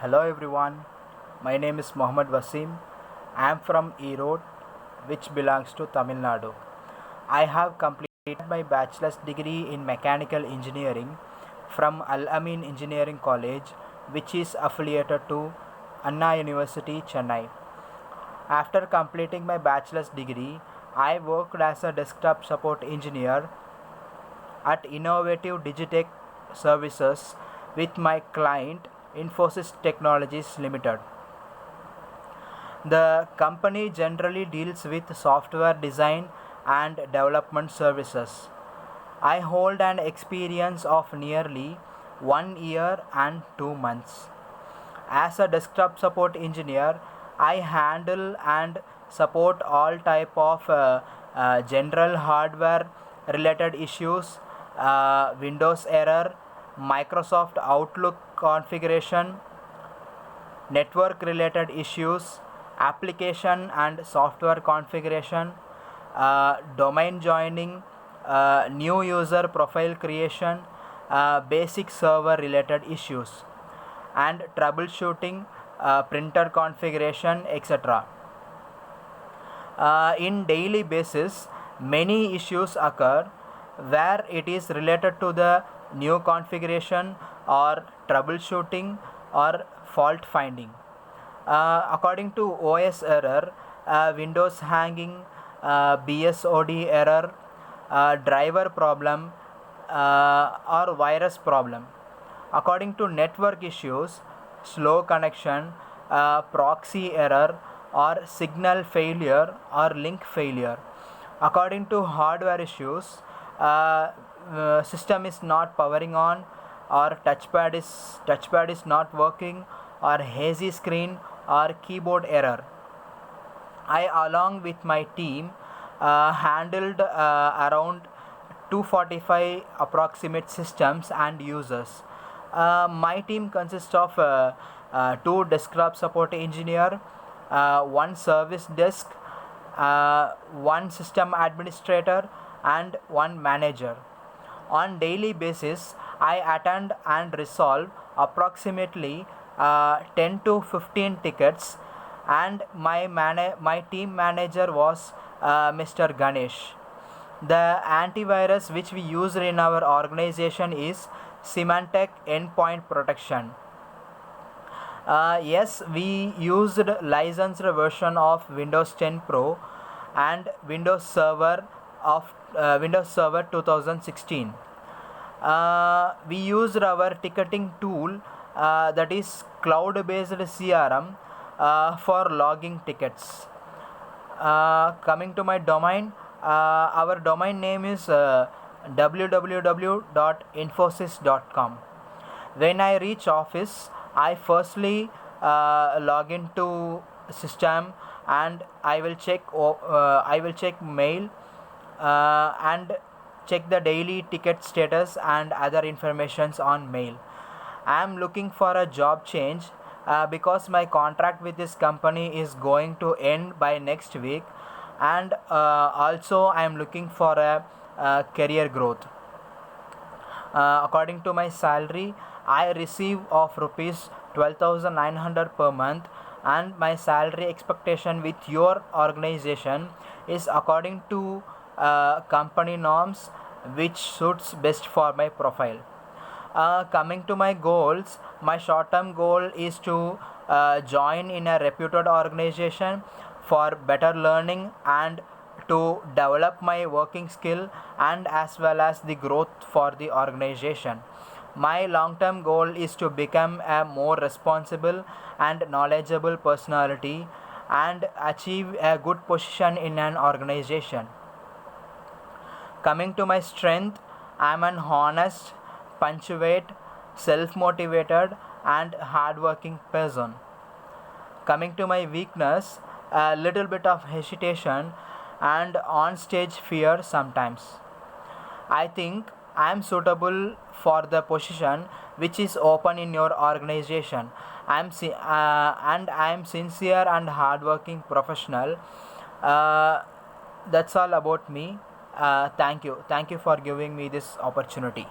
Hello everyone, my name is Mohammed Wasim. I am from Erode, which belongs to Tamil Nadu. I have completed my bachelor's degree in mechanical engineering from Al Amin Engineering College, which is affiliated to Anna University, Chennai. After completing my bachelor's degree, I worked as a desktop support engineer at Innovative Digitech Services with my client Infosys Technologies Limited. The company generally deals with software design and development services. I hold an experience of nearly 1 year and 2 months. As a desktop support engineer, I handle and support all type of general hardware related issues, Windows error, Microsoft Outlook configuration, network related issues, application and software configuration, domain joining, new user profile creation, basic server related issues, and troubleshooting, printer configuration, etc. In daily basis, many issues occur where it is related to the new configuration or troubleshooting or fault finding. According to OS error, Windows hanging, BSOD error, driver problem, or virus problem. According to network issues, slow connection, proxy error, or signal failure or link failure. According to hardware issues, system is not powering on, or touchpad is not working, or hazy screen or keyboard error. I, along with my team, handled around 245 approximate systems and users. My team consists of two desktop support engineer, one service desk, one system administrator, and one manager. On daily basis, I attend and resolve approximately 10 to 15 tickets, and my team manager was Mr. Ganesh. The antivirus which we use in our organization is Symantec Endpoint Protection. Yes, we used licensed version of Windows 10 Pro and Windows Server 2016. We used our ticketing tool, that is cloud-based CRM, for logging tickets. Coming to my domain, our domain name is www.infosys.com. When I reach office, I firstly log into system, and I will check mail, and check the daily ticket status and other informations on mail. I am looking for a job change because my contract with this company is going to end by next week, and also I am looking for a career growth. According to my salary, I receive of rupees 12,900 per month, and my salary expectation with your organization is according to company norms, which suits best for my profile. Coming to my goals, my short term goal is to join in a reputed organization for better learning and to develop my working skill, and as well as the growth for the organization. My long term goal is to become a more responsible and knowledgeable personality and achieve a good position in an organization. Coming to my strength, I am an honest, punctuate, self motivated, and hardworking person. Coming to my weakness, a little bit of hesitation and on stage fear sometimes. I think I am suitable for the position which is open in your organization. And I am sincere and hardworking professional. Uh, that's all about me. Thank you for giving me this opportunity.